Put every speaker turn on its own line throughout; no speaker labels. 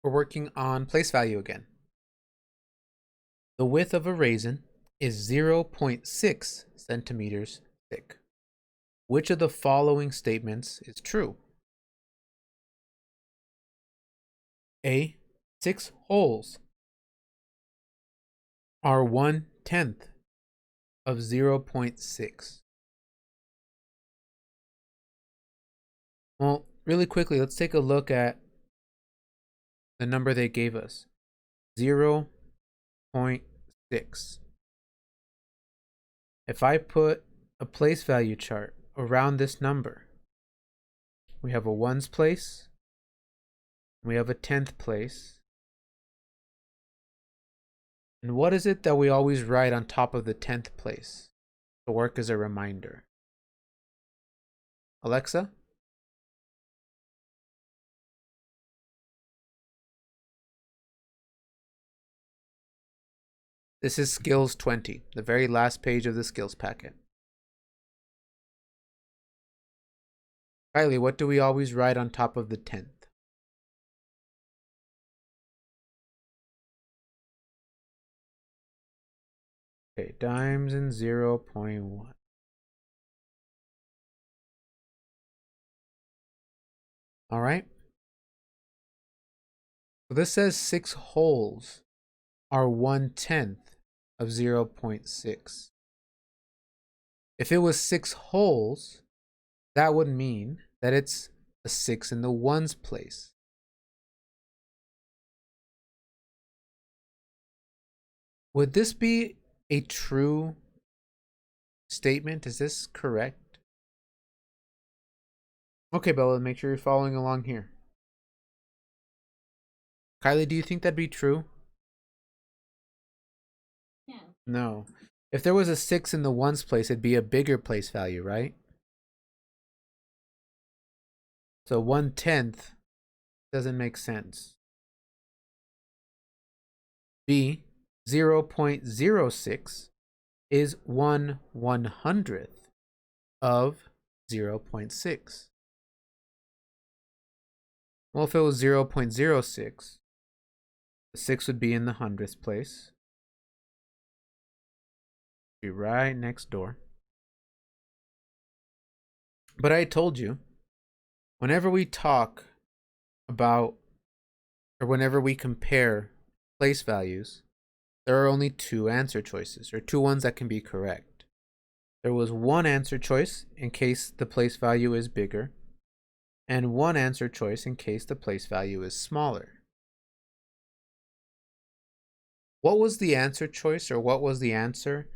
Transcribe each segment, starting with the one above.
We're working on place value again. The width of a raisin is 0.6 centimeters thick. Which of the following statements is true? A. 6 holes are 1/10 of 0.6. Well, really quickly, let's take a look at the number they gave us. 0.6. If I put a place value chart around this number, we have a ones place, we have a 10th place. And what is it that we always write on top of the 10th place to work as a reminder? Alexa? This is Skills 20, the very last page of the skills packet. Kylie, what do we always write on top of the 10th? Okay, dimes and 0.1. All right. So this says 6 holes are 1/10 of 0.6. If it was 6 holes, that would mean that it's a 6 in the ones place. Would this be a true statement? Is this correct? Okay, Bella, make sure you're following along here. Kylie, do you think that'd be true?
Yeah.
No. If there was a 6 in the ones place, it'd be a bigger place value, right? So 1/10 doesn't make sense. B, 0.06 is 1/100th of 0.6. Well, if it was 0.06, the 6 would be in the hundredth place. Be right next door. But I told you, whenever we talk about, or whenever we compare place values, there are only two answer choices, or two ones that can be correct. There was one answer choice in case the place value is bigger, and one answer choice in case the place value is smaller. What was the answer choice, or what was the answer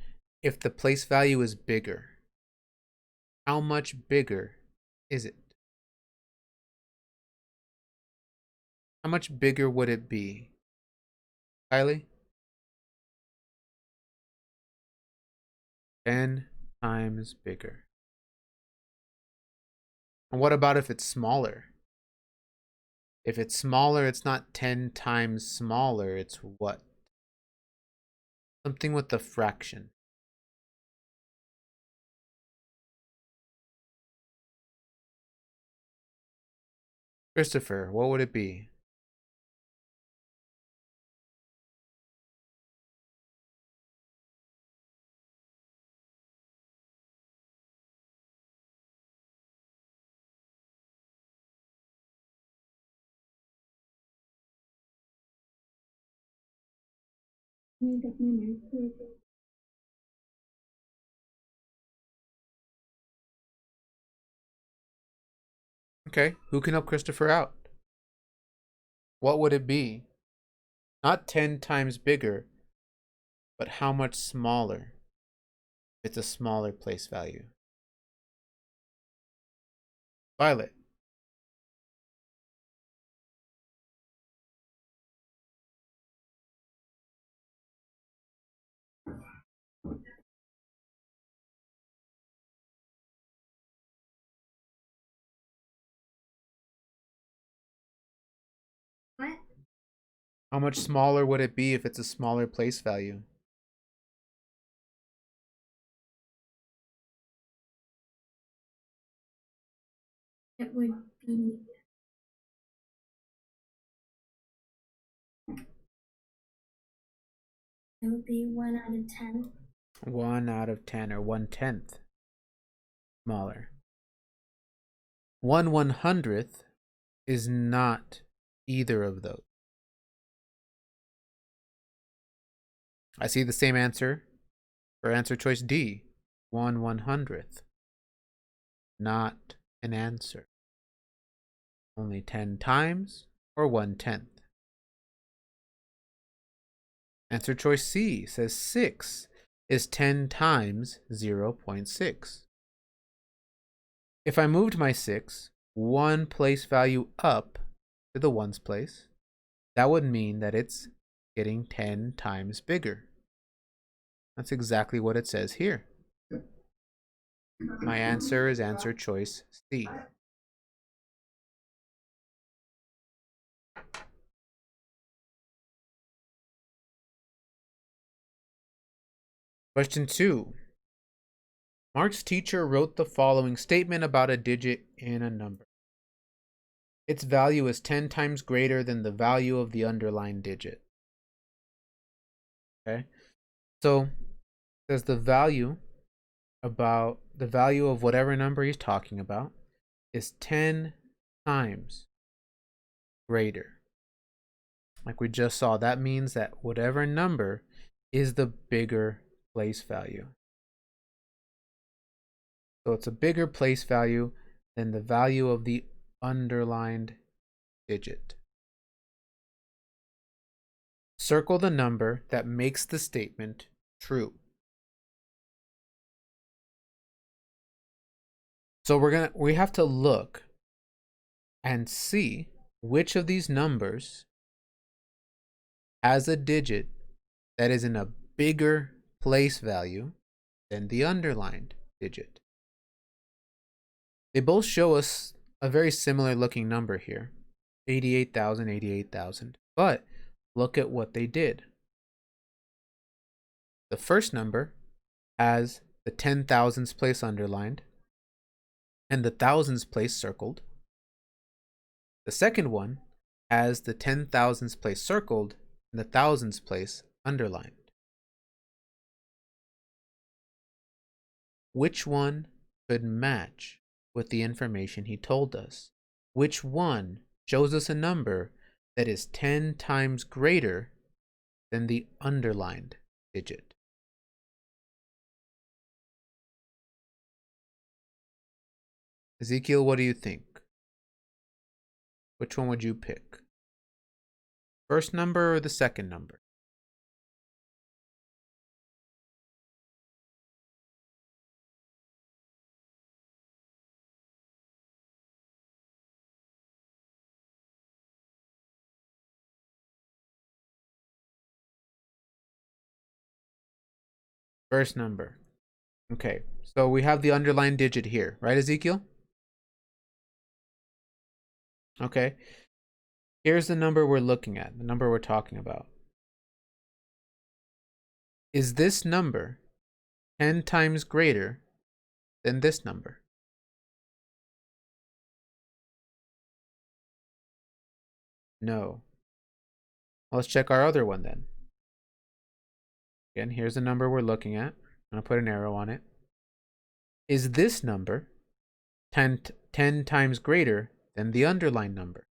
if the place value is bigger? How much bigger is it? How much bigger would it be? Kylie? 10 times bigger. And what about if it's smaller? If it's smaller, it's not 10 times smaller, it's what? Something with the fraction. Christopher, what would it be? Okay, who can help Christopher out? What would it be? Not 10 times bigger, but how much smaller? It's a smaller place value. Violet.
What?
How much smaller would it be if it's a smaller place value?
It would be It would be 1 out of 10.
1 out of 10, or 1/10 smaller. 1/100th is not either of those. I see the same answer for answer choice D. 1/100th. Not an answer. Only 10 times or 1/10. Answer choice C says 6 is 10 times 0.6. If I moved my 6 one place value up to the ones place, that would mean that it's getting 10 times bigger. That's exactly what it says here. My answer is answer choice C. Question 2. Mark's teacher wrote the following statement about a digit in a number. Its value is 10 times greater than the value of the underlying digit. Okay? So, it says the value of whatever number he's talking about is 10 times greater. Like we just saw, that means that whatever number is the bigger place value. So it's a bigger place value than the value of the underlined digit. Circle the number that makes the statement true. So we have to look and see which of these numbers has a digit that is in a bigger place value than the underlined digit. They both show us a very similar looking number here, 88,000, 88,000. But look at what they did. The first number has the 10,000s place underlined and the thousands place circled. The second one has the 10,000s place circled and the thousands place underlined. Which one could match with the information he told us? Which one shows us a number that is 10 times greater than the underlined digit? Ezekiel, what do you think? Which one would you pick? First number or the second number? First number. Okay, so we have the underlined digit here, right, Ezekiel? Okay. Here's the number we're looking at, the number we're talking about. Is this number 10 times greater than this number? No. Let's check our other one then. Again, here's the number we're looking at. I'm going to put an arrow on it. Is this number 10 times greater than the underlined number?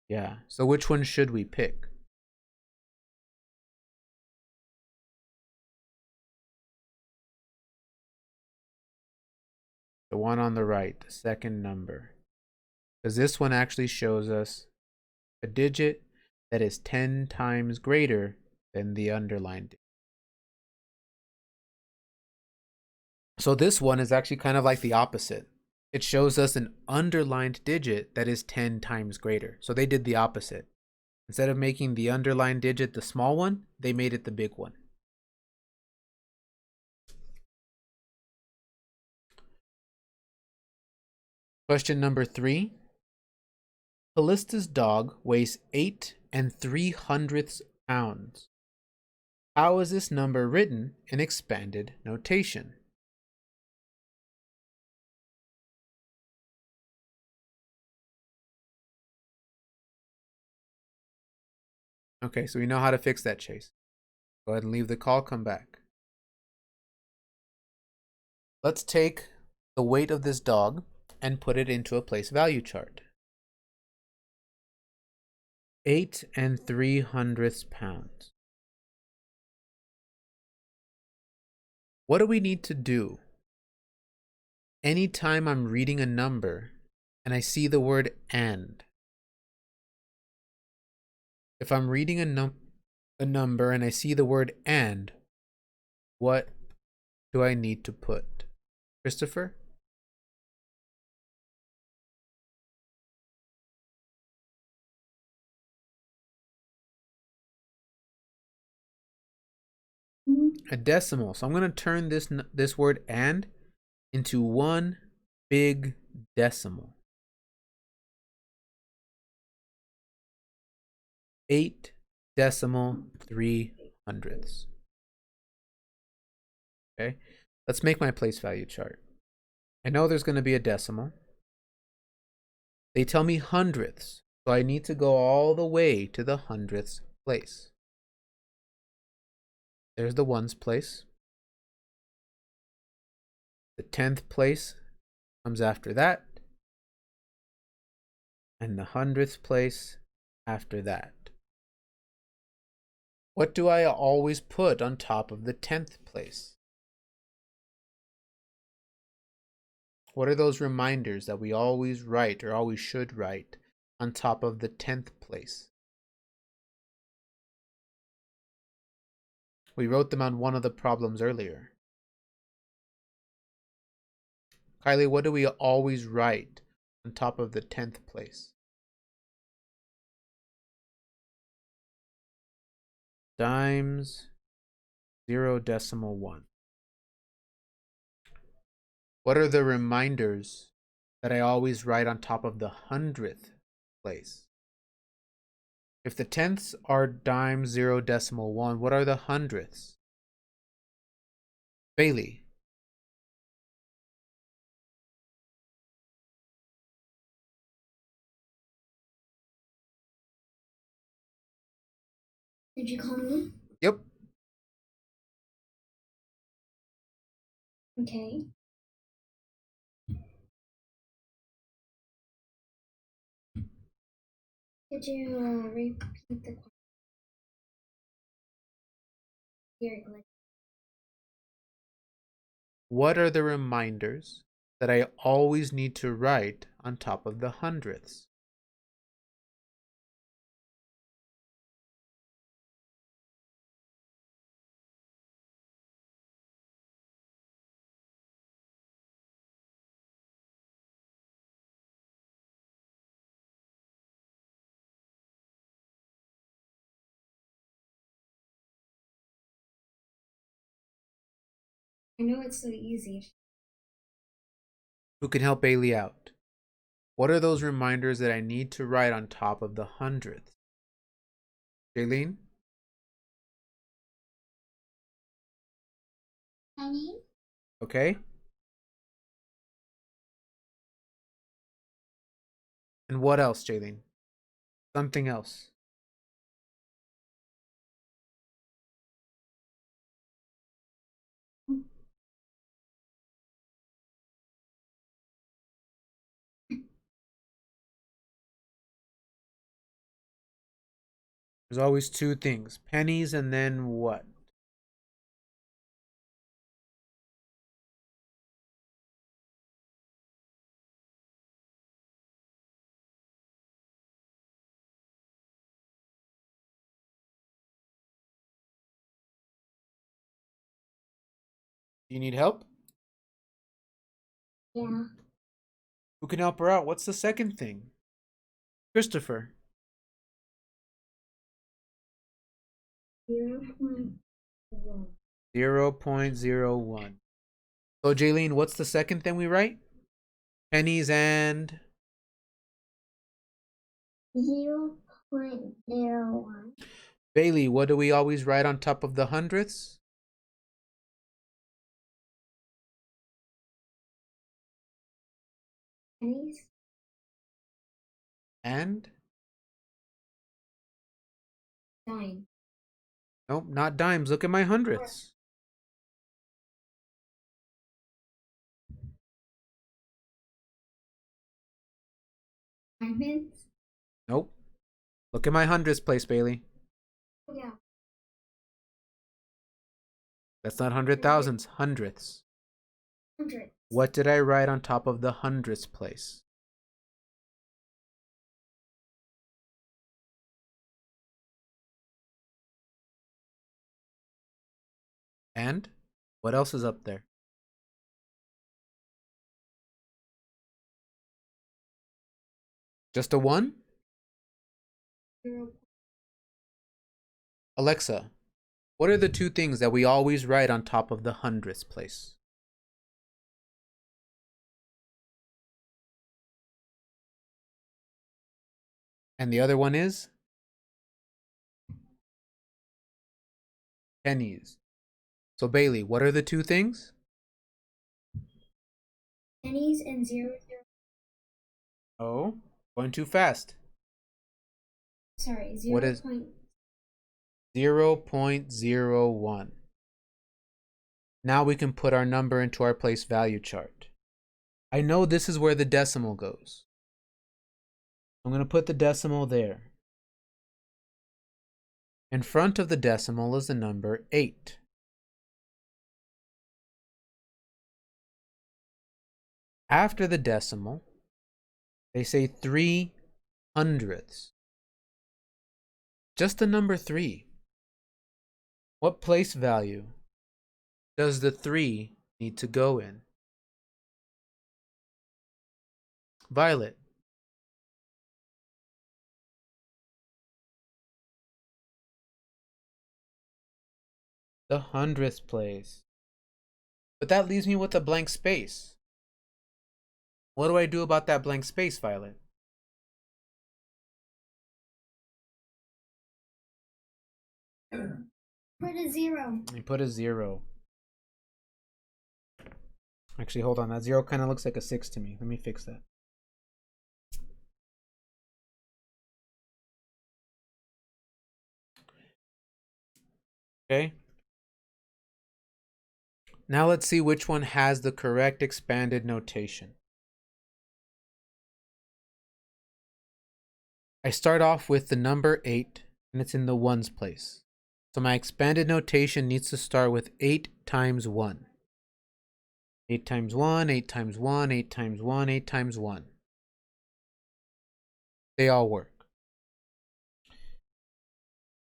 Yeah, so which one should we pick? The one on the right, the second number. Because this one actually shows us a digit that is 10 times greater than the underlined digit. So this one is actually kind of like the opposite. It shows us an underlined digit that is 10 times greater. So they did the opposite. Instead of making the underlined digit the small one, they made it the big one. Question number 3. Callista's dog weighs 8 3/100 pounds. How is this number written in expanded notation? Okay, so we know how to fix that, Chase. Go ahead and leave the call, come back. Let's take the weight of this dog and put it into a place value chart. 8 3/100 pounds. What do we need to do? Anytime I'm reading a number and I see the word and. If I'm reading a number and I see the word and, what do I need to put? Christopher? A decimal. So I'm going to turn this word and into one big decimal. 8.3. Okay, let's make my place value chart. I know there's going to be a decimal. They tell me hundredths, so I need to go all the way to the hundredths place. There's the ones place. The 10th place comes after that. And the 100th place after that. What do I always put on top of the 10th place? What are those reminders that we always write or always should write on top of the 10th place? We wrote them on one of the problems earlier. Kylie, what do we always write on top of the 10th place? Dimes 0.1. What are the reminders that I always write on top of the 100th place? If the tenths are dimes 0.1, what are the hundredths? Bailey.
Did you call me?
Yep.
Okay. Could you repeat the question?
What are the reminders that I always need to write on top of the hundredths?
I know it's so easy.
Who can help Bailey out? What are those reminders that I need to write on top of the hundredths? Jaylene?
Penny?
Okay. And what else, Jaylene? Something else. There's always two things. Pennies and then what? Do you need help?
Yeah.
Who can help her out? What's the second thing? Christopher.
0.1.
0.01. So, Jaylene, what's the second thing we write? Pennies and
0.01.
Bailey, what do we always write on top of the hundredths?
Pennies?
And
Dime.
Nope, not dimes. Look at my hundredths.
Diamonds.
Nope. Look at my hundredths place, Bailey.
Oh, yeah.
That's not hundred thousands. Hundredths.
Hundreds.
What did I write on top of the hundredths place? And what else is up there? Just a one?
0.
Alexa, what are the two things that we always write on top of the hundredths place? And the other one is? Pennies. So Bailey, what are the two things?
Pennies and 0, 0.
Oh, going too fast.
Sorry, 0.
What is 0.01? Now we can put our number into our place value chart. I know this is where the decimal goes. I'm going to put the decimal there. In front of the decimal is the number 8. After the decimal, they say 3 hundredths. Just the number 3. What place value does the 3 need to go in? Violet. The hundredths place. But that leaves me with a blank space. What do I do about that blank space, Violet?
Put a 0.
I put a 0. Actually, hold on. That 0 kind of looks like a 6 to me. Let me fix that. Okay. Now let's see which one has the correct expanded notation. I start off with the number 8, and it's in the ones place. So my expanded notation needs to start with 8 times 1. 8 times 1, 8 times 1, 8 times 1, 8 times 1. They all work.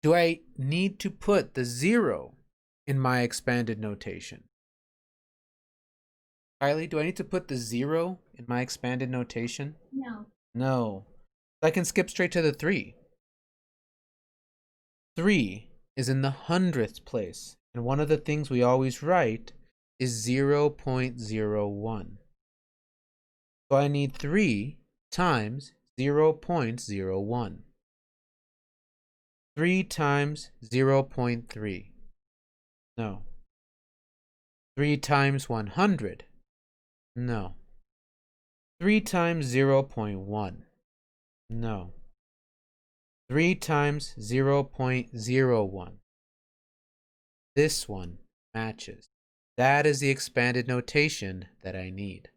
Do I need to put the 0 in my expanded notation? Kylie, do I need to put the 0 in my expanded notation?
No.
No. I can skip straight to the 3. 3 is in the hundredths place, and one of the things we always write is 0.01. So I need 3 times 0.01. 3 times 0.3. No. 3 times 100. No. 3 times 0.1. No. 3 times 0.01. This one matches. That is the expanded notation that I need.